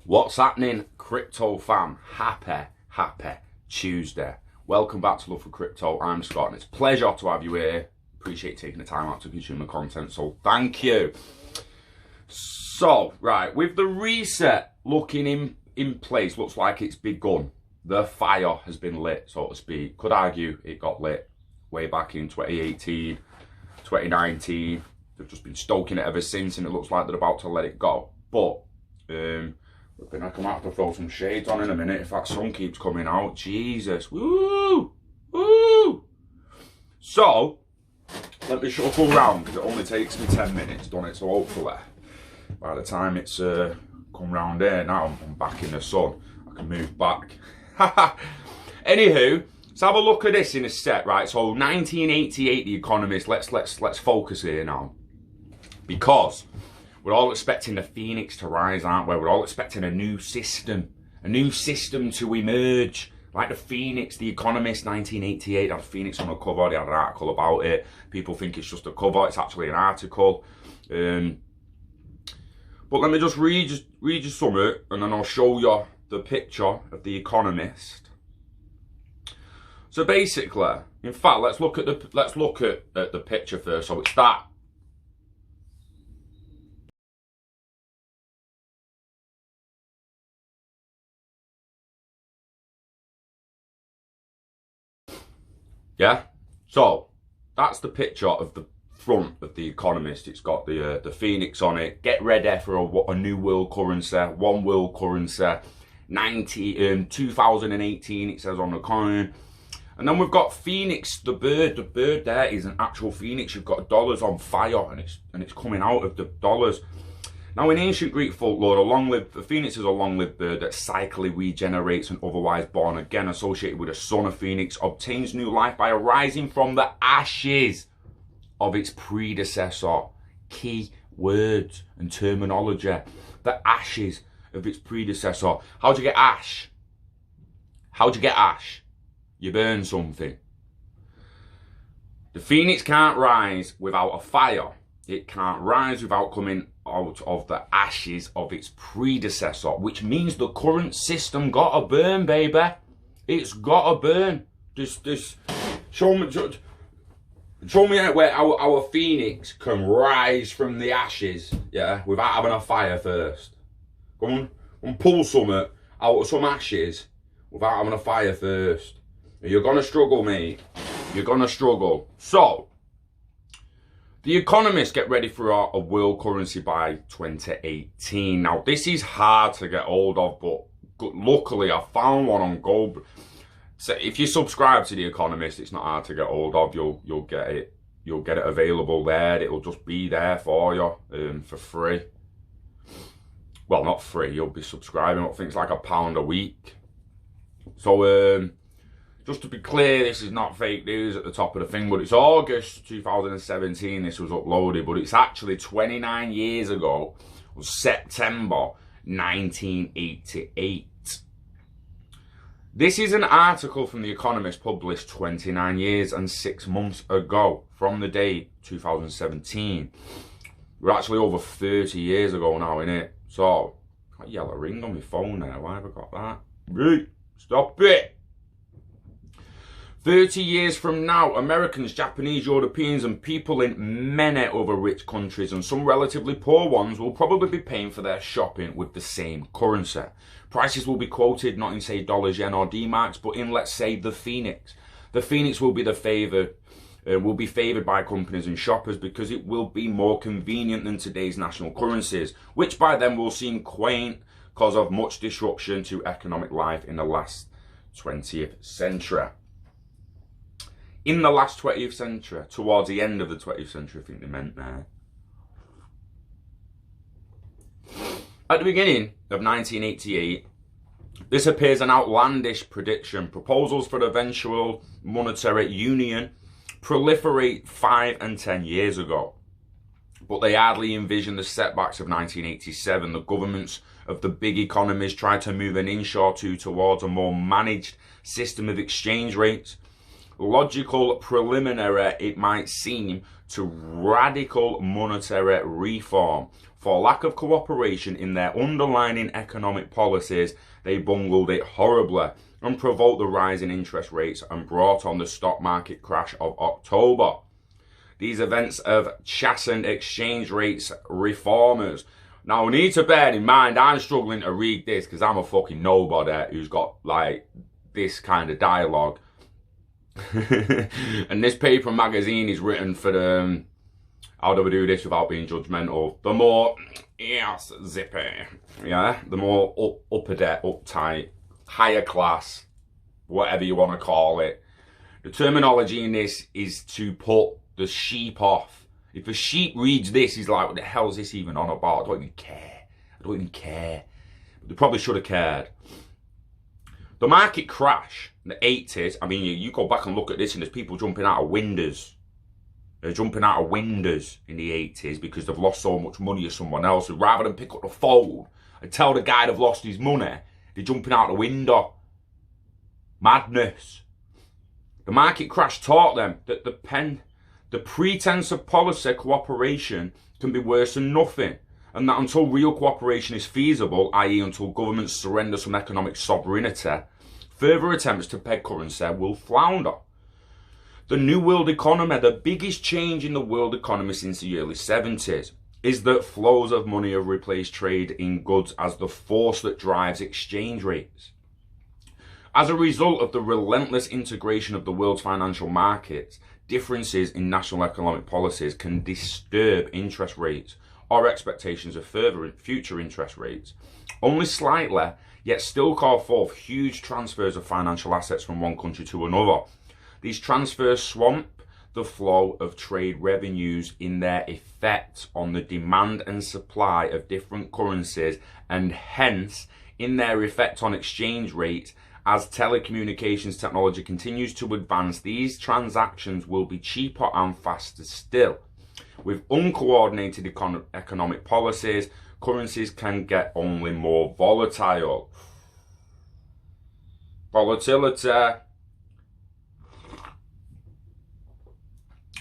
What's happening, crypto fam? Happy Tuesday. Welcome back to Love for Crypto. I'm Scott and it's a pleasure to have you here. Appreciate taking the time out to consume the content, so thank you. So, right, with the reset looking in place, looks like it's begun. The fire has been lit, so to speak. Could argue it got lit way back in 2018, 2019. They've just been stoking it ever since, and it looks like they're about to let it go. But I think I might have to throw some shades on in a minute if that sun keeps coming out. Jesus, woo, woo. So let me shuffle round because it only takes me 10 minutes, don't it? So hopefully by the time it's come round here, now I'm back in the sun, I can move back. Anywho, let's have a look at this in a sec, right? So 1988, The Economist. Let's focus here now, because we're all expecting the phoenix to rise, aren't we? We're all expecting a new system to emerge, like the Phoenix. The Economist, 1988, had a phoenix on the cover. They had an article about it. People think it's just a cover. It's actually an article. But let me just read you something, and then I'll show you the picture of the Economist. So basically, in fact, let's look at the picture first. So it's that. Yeah, so that's the picture of the front of the Economist. It's got the phoenix on it. Get ready for a new world currency, one world currency. 2018, it says on the coin. And then we've got Phoenix, the bird. The bird there is an actual phoenix. You've got dollars on fire, and it's coming out of the dollars. Now, in ancient Greek folklore, the phoenix is a long-lived bird that cyclically regenerates and otherwise born again, associated with a son. A phoenix obtains new life by arising from the ashes of its predecessor. Key words and terminology. The ashes of its predecessor. How'd you get ash? How'd you get ash? You burn something. The phoenix can't rise without a fire. It can't rise without coming out of the ashes of its predecessor, which means the current system gotta burn, baby. It's gotta burn. Show me where our phoenix can rise from the ashes, yeah, without having a fire first. Come on, and pull something out of some ashes without having a fire first. You're gonna struggle, mate. You're gonna struggle. So, The Economist get ready for a world currency by 2018. Now, this is hard to get hold of, but luckily I found one on Gold. So if you subscribe to The Economist, it's not hard to get hold of. You'll get it. You'll get it available there. It'll just be there for you for free. Well, not free. You'll be subscribing. I think it's like £1 a week. So just to be clear, this is not fake news at the top of the thing, but it's August 2017 this was uploaded, but it's actually 29 years ago. It was September 1988. This is an article from The Economist published 29 years and 6 months ago from the date 2017. We're actually over 30 years ago now, innit? So, got a yellow ring on my phone there. Why have I got that? Right, stop it. 30 years from now, Americans, Japanese, Europeans and people in many other rich countries and some relatively poor ones will probably be paying for their shopping with the same currency. Prices will be quoted not in, say, dollars, yen or D-marks, but in, let's say, the Phoenix. The Phoenix will be favoured by companies and shoppers because it will be more convenient than today's national currencies, which by then will seem quaint because of much disruption to economic life in the last 20th century. In the last 20th century, towards the end of the 20th century, I think they meant there. At the beginning of 1988, this appears an outlandish prediction. Proposals for eventual monetary union proliferate 5 and 10 years ago. But they hardly envision the setbacks of 1987. The governments of the big economies tried to move an inch or two towards a more managed system of exchange rates. Logical preliminary, it might seem, to radical monetary reform. For lack of cooperation in their underlying economic policies, they bungled it horribly and provoked the rise in interest rates and brought on the stock market crash of October. These events have chastened exchange rates reformers. Now, we need to bear in mind, I'm struggling to read this because I'm a fucking nobody who's got, like, this kind of dialogue. And this paper magazine is written for the, how do we do this without being judgmental? The more, yes, zippy, yeah? The more up-to-date, uptight, higher class, whatever you want to call it. The terminology in this is to put the sheep off. If a sheep reads this, he's like, what the hell is this even on about? I don't even care. I don't even care. But they probably should have cared. The market crash in the 80s, I mean, you go back and look at this and there's people jumping out of windows. They're jumping out of windows in the 80s because they've lost so much money to someone else. And rather than pick up the phone and tell the guy they've lost his money, they're jumping out the window. Madness. The market crash taught them that the pretense of policy cooperation can be worse than nothing, and that until real cooperation is feasible, i.e. until governments surrender some economic sovereignty, further attempts to peg currency will flounder. The new world economy, the biggest change in the world economy since the early 70s, is that flows of money have replaced trade in goods as the force that drives exchange rates. As a result of the relentless integration of the world's financial markets, differences in national economic policies can disturb interest rates or expectations of future interest rates, only slightly, yet still call forth huge transfers of financial assets from one country to another. These transfers swamp the flow of trade revenues in their effect on the demand and supply of different currencies, and hence in their effect on exchange rates. As telecommunications technology continues to advance, these transactions will be cheaper and faster still. With uncoordinated economic policies, currencies can get only more volatile. Volatility.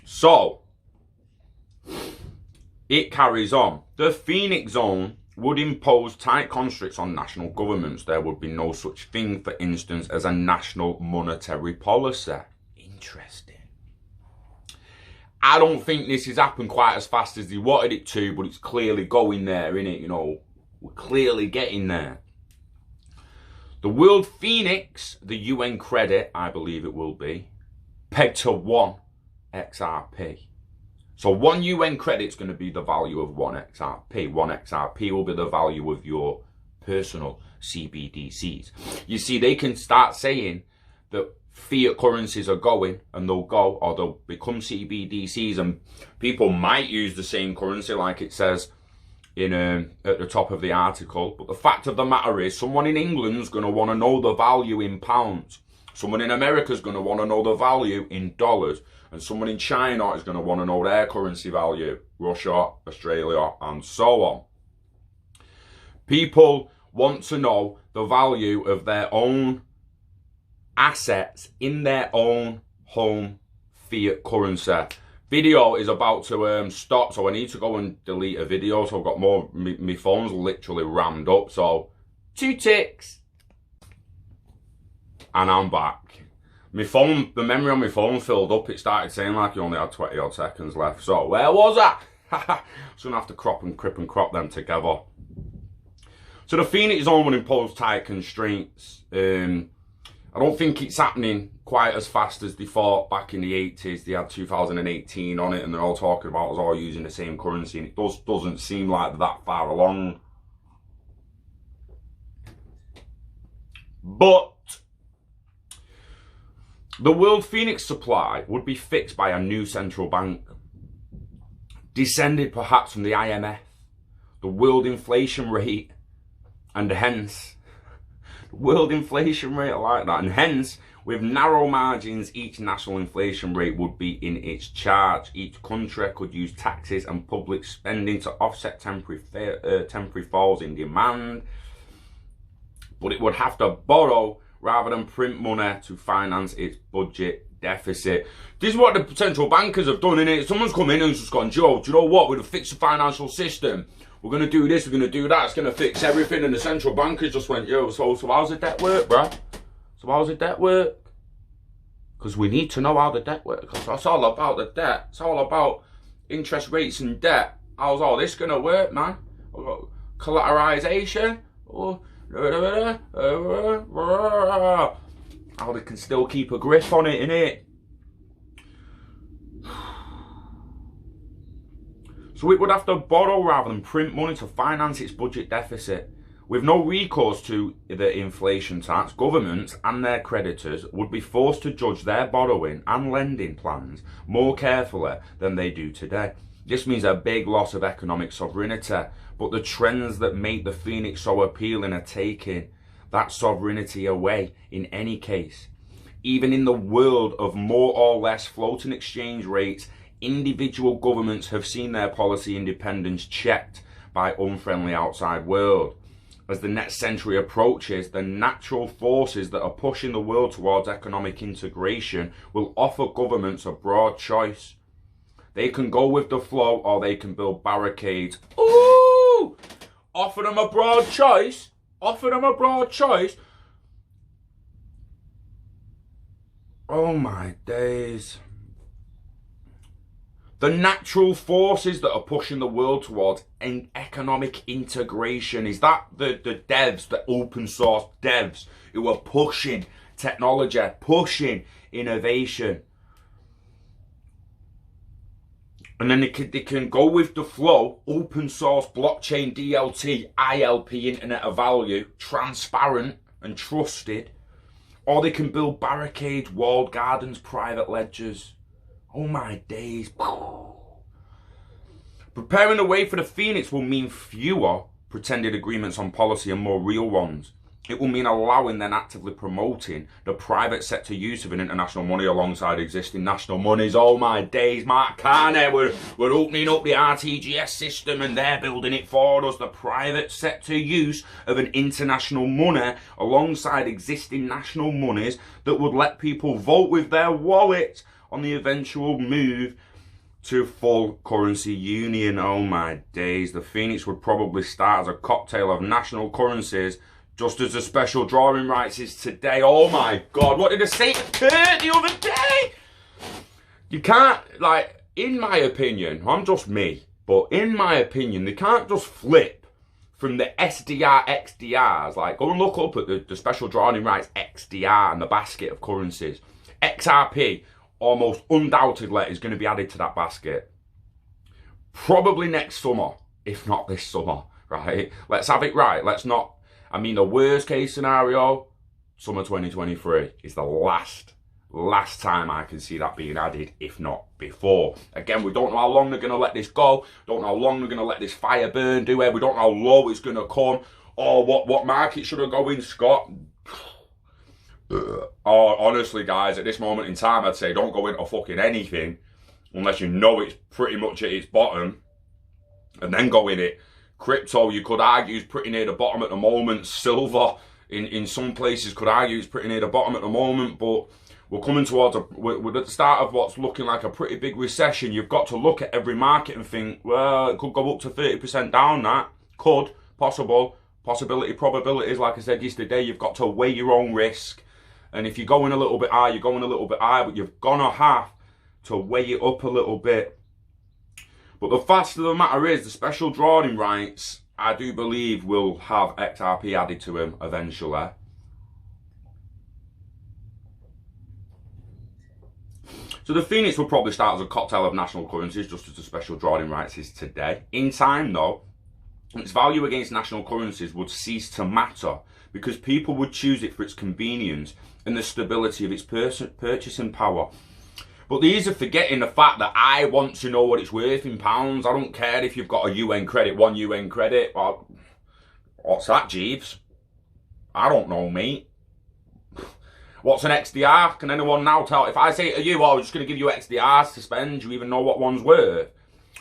So, it carries on. The Phoenix Zone would impose tight constraints on national governments. There would be no such thing, for instance, as a national monetary policy. Interesting. I don't think this has happened quite as fast as they wanted it to, but it's clearly going there, innit? You know, we're clearly getting there. The World Phoenix, the UN credit, I believe it will be, pegged to 1 XRP. So 1 UN credit's going to be the value of 1 XRP. 1 XRP will be the value of your personal CBDCs. You see, they can start saying that fiat currencies are going, and they'll go, or they'll become CBDCs, and people might use the same currency like it says in at the top of the article. But the fact of the matter is, someone in England's going to want to know the value in pounds. Someone in America's going to want to know the value in dollars. And someone in China is going to want to know their currency value. Russia, Australia, and so on. People want to know the value of their own assets in their own home fiat currency. Video is about to stop, so I need to go and delete a video. So I've got more, my phone's literally rammed up. So 2 ticks. And I'm back. My phone, the memory on my phone filled up. It started saying like you only had 20 odd seconds left. So where was I? So I'm gonna have to crop and crop them together. So the Phoenix Zone would impose tight constraints. I don't think it's happening quite as fast as they thought back in the 80s. They had 2018 on it, and they're all talking about us all using the same currency, and it doesn't seem like that far along. But the World Phoenix supply would be fixed by a new central bank, descended perhaps from the IMF, the world inflation rate, and hence, the world inflation rate, I like that, and hence, with narrow margins, each national inflation rate would be in its charge. Each country could use taxes and public spending to offset temporary falls in demand, but it would have to borrow rather than print money to finance its budget deficit. This is what the central bankers have done, innit? Someone's come in and just gone, Joe, do you know what? We'd have fixed the financial system. we're going to do this, we're going to do that, it's going to fix everything. And the central bankers just went, yo, so how's the debt work, bruh? So how's the debt work? Because we need to know how the debt works. Because that's all about the debt. It's all about interest rates and debt. How's all this going to work, man? Collateralization? How they can still keep a grip on it, innit? So it would have to borrow rather than print money to finance its budget deficit. With no recourse to the inflation tax, governments and their creditors would be forced to judge their borrowing and lending plans more carefully than they do today. This means a big loss of economic sovereignty, but the trends that make the Phoenix so appealing are taking that sovereignty away in any case. Even in the world of more or less floating exchange rates, individual governments have seen their policy independence checked by unfriendly outside world. As the next century approaches, the natural forces that are pushing the world towards economic integration will offer governments a broad choice. They can go with the flow or they can build barricades. Ooh! Offer them a broad choice. Offer them a broad choice. Oh my days. The natural forces that are pushing the world towards economic integration. Is that the devs, the open source devs who are pushing technology, pushing innovation? And then they can go with the flow, open source, blockchain, DLT, ILP, Internet of Value, transparent and trusted. Or they can build barricades, walled gardens, private ledgers. Oh my days. Preparing the way for the Phoenix will mean fewer pretended agreements on policy and more real ones. It will mean allowing then actively promoting the private sector use of an international money alongside existing national monies. Oh my days, Mark Carney, we're opening up the RTGS system and they're building it for us. The private sector use of an international money alongside existing national monies that would let people vote with their wallets on the eventual move to full currency union. Oh my days, the Phoenix would probably start as a cocktail of national currencies, just as the special drawing rights is today. Oh my God, what did I say to Kurt the other day? You can't, like, in my opinion, I'm just me, but in my opinion, they can't just flip from the SDR XDRs, like go and look up at the special drawing rights XDR and the basket of currencies. XRP, almost undoubtedly, is going to be added to that basket. Probably next summer, if not this summer, right? Let's have it right. Let's not, I mean, the worst case scenario, summer 2023 is the last time I can see that being added, if not before. Again, we don't know how long they're going to let this go. Don't know how long they're going to let this fire burn, do it. We don't know how low it's going to come. Or what market should I go in, Scott? Oh, honestly, guys, at this moment in time, I'd say don't go into fucking anything unless you know it's pretty much at its bottom, and then go in it. Crypto, you could argue, is pretty near the bottom at the moment. Silver, in some places, could argue it's pretty near the bottom at the moment, but we're coming towards we're at the start of what's looking like a pretty big recession. You've got to look at every market and think, well, it could go up to 30% down. That could, possibility, probabilities. Like I said yesterday, you've got to weigh your own risk. And if you're going a little bit high, you're going a little bit high, but you've gonna have to weigh it up a little bit. But the fact of the matter is, the special drawing rights, I do believe, will have XRP added to them eventually. So the Phoenix will probably start as a cocktail of national currencies, just as the special drawing rights is today. In time, though, its value against national currencies would cease to matter, because people would choose it for its convenience and the stability of its purchasing power. But these are forgetting the fact that I want to know what it's worth in pounds. I don't care if you've got a UN credit, 1 UN credit. Well, what's that, Jeeves? I don't know, mate. What's an XDR? Can anyone now tell? If I say to you, oh, I'm just going to give you XDRs to spend, do you even know what one's worth?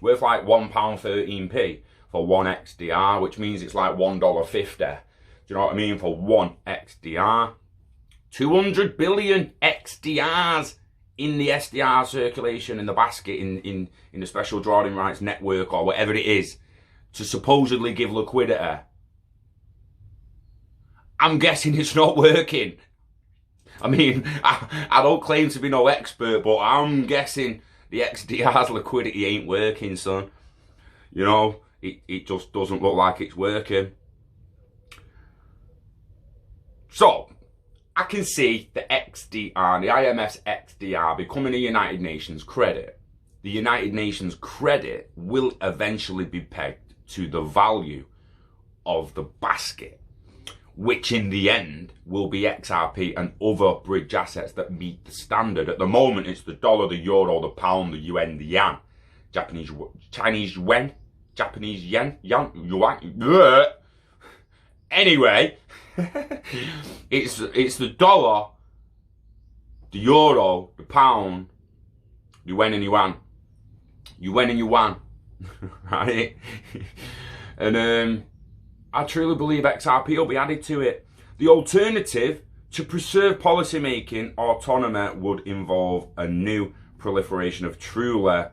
Worth like £1.13p for one XDR, which means it's like $1.50. Do you know what I mean? For one XDR. 200 billion XDRs in the SDR circulation in the basket in the special drawing rights network or whatever it is. to supposedly give liquidity. I'm guessing it's not working. I mean, I don't claim to be no expert, but I'm guessing the XDR's liquidity ain't working, son. You know, it just doesn't look like it's working. So, I can see the XDR, the IMF's XDR becoming a United Nations credit. The United Nations credit will eventually be pegged to the value of the basket, which in the end will be XRP and other bridge assets that meet the standard. At the moment, it's the dollar, the euro, the pound, the yuan, the yen, Chinese yuan, Japanese yen, yuan. Anyway, it's the dollar, the euro, the pound, yuan and yuan, right? And I truly believe XRP will be added to it. The alternative to preserve policymaking autonomy would involve a new proliferation of truly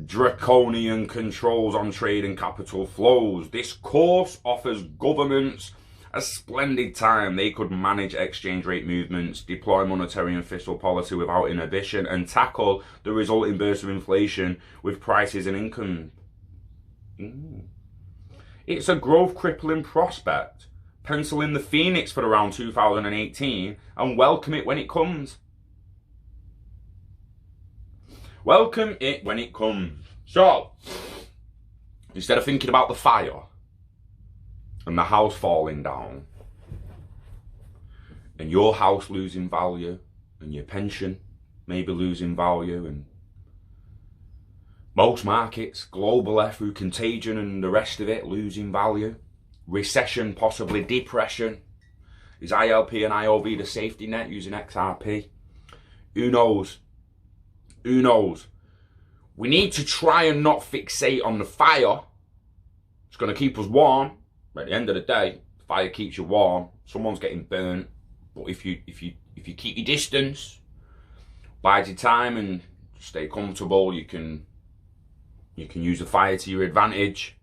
draconian controls on trade and capital flows. This course offers governments a splendid time. They could manage exchange rate movements, deploy monetary and fiscal policy without inhibition, and tackle the resulting burst of inflation with prices and income. It's a growth crippling prospect. Pencil in the Phoenix for around 2018 and welcome it when it comes. Welcome it when it comes. So, instead of thinking about the fire and the house falling down and your house losing value and your pension maybe losing value and most markets globally through contagion and the rest of it losing value, recession, possibly depression, is ILP and IoV the safety net using XRP? Who knows? Who knows? We need to try and not fixate on the fire. It's going to keep us warm. At the end of the day, the fire keeps you warm. Someone's getting burnt. But if you keep your distance, bide your time and stay comfortable, you can use the fire to your advantage.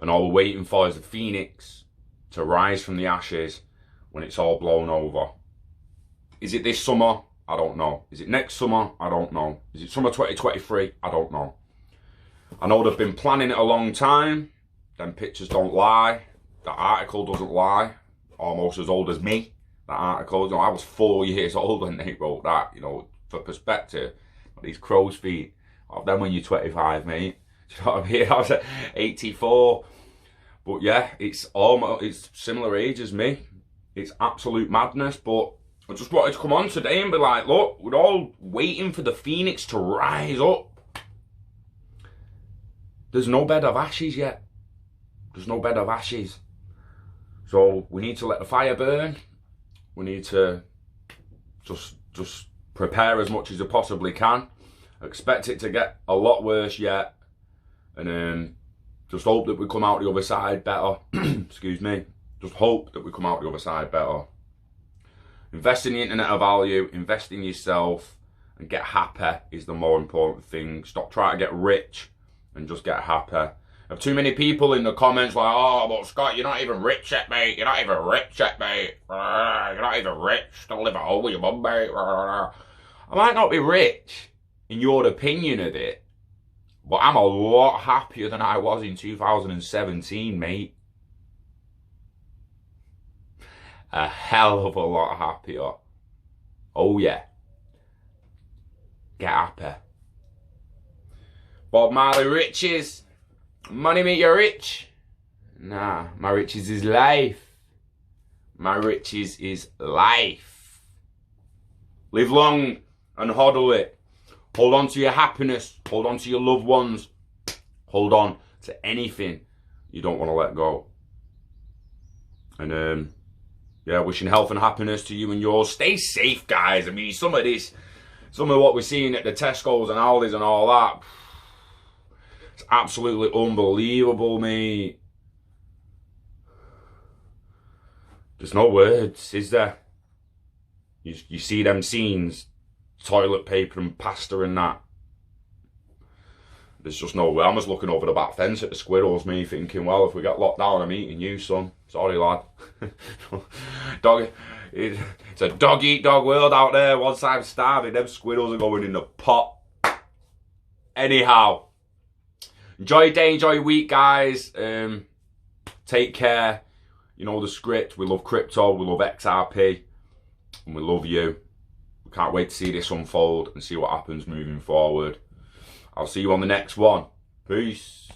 And all we're waiting for is the phoenix to rise from the ashes when it's all blown over. Is it this summer? I don't know. Is it next summer? I don't know. Is it summer 2023? I don't know. I know they've been planning it a long time. Them pictures don't lie. The article doesn't lie. Almost as old as me. That article, I was 4 years old when they wrote that, for perspective. These crow's feet. Of them when you're 25, mate. Do you know what I mean? I was at 84. But yeah, it's similar age as me. It's absolute madness, but I just wanted to come on today and be like, look, we're all waiting for the phoenix to rise up. There's no bed of ashes yet. There's no bed of ashes. So we need to let the fire burn. We need to just prepare as much as we possibly can. Expect it to get a lot worse yet. And just hope that we come out the other side better. Excuse me. Just hope that we come out the other side better. Invest in the internet of value, invest in yourself, and get happy is the more important thing. Stop trying to get rich and just get happy. I have too many people in the comments like, oh, but Scott, you're not even rich yet, mate. You're not even rich yet, mate. You're not even rich. Don't live at home with your mum, mate. I might not be rich in your opinion of it, but I'm a lot happier than I was in 2017, mate. A hell of a lot happier. Oh yeah. Get happy. Bob Marley riches. Money make you rich. Nah, my riches is life. My riches is life. Live long and hodl it. Hold on to your happiness. Hold on to your loved ones. Hold on to anything you don't want to let go. And yeah, wishing health and happiness to you and yours. Stay safe, guys. I mean, some of what we're seeing at the Tesco's and Aldi's and all that, it's absolutely unbelievable, mate. There's no words, is there? You see them scenes, toilet paper and pasta and that. There's just no way. I'm just looking over the back fence at the squirrels, me thinking, well, if we get locked down, I'm eating you, son. Sorry, lad. Dog, it's a dog-eat-dog world out there. Once I'm starving, them squirrels are going in the pot. Anyhow, enjoy your day, enjoy your week, guys. Take care. You know the script. We love crypto, we love XRP, and we love you. We can't wait to see this unfold and see what happens moving forward. I'll see you on the next one. Peace.